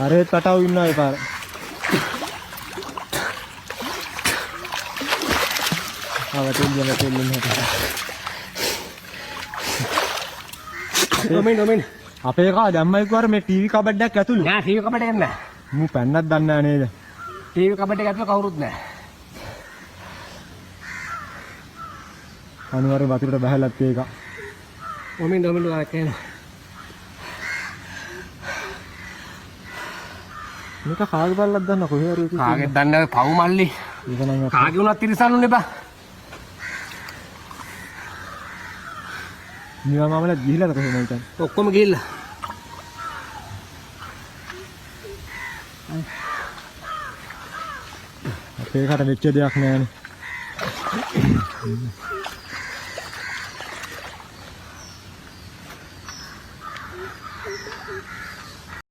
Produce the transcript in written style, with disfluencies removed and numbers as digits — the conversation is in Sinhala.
අරේ තටාව ඉන්නවා ඒ පාර. ආවතෙන් නොමෙන් අපේ කා දැම්මයි කවර මේ ටීවී කබඩ් එකක් ඇතුළේ. නෑ ටීවී කබඩ් එක නෑ. මු පැන්නක් දන්නේ නැහැ නේද? ටීවී කබඩ් එක ඇතුළේ කවුරුත් නෑ. අනිවාර්යෙන් වතුරට බහැලත් ඒක. නොමෙන් ගාලා කෑනවා. මේක කාගේ බල්ලක් දන්න කොහේ හරි ඒක. කාගෙත් දන්නේ පව් මල්ලි. ඒක නම් කාගේ උනත් තිරසන්නුනේ බා. නිවා මාමලා ගිහිලාද කොහෙද මම හිතන්නේ. ඔක්කොම ගිහිල්ලා. අපේ කට වෙච්ච දෙයක් නෑනේ.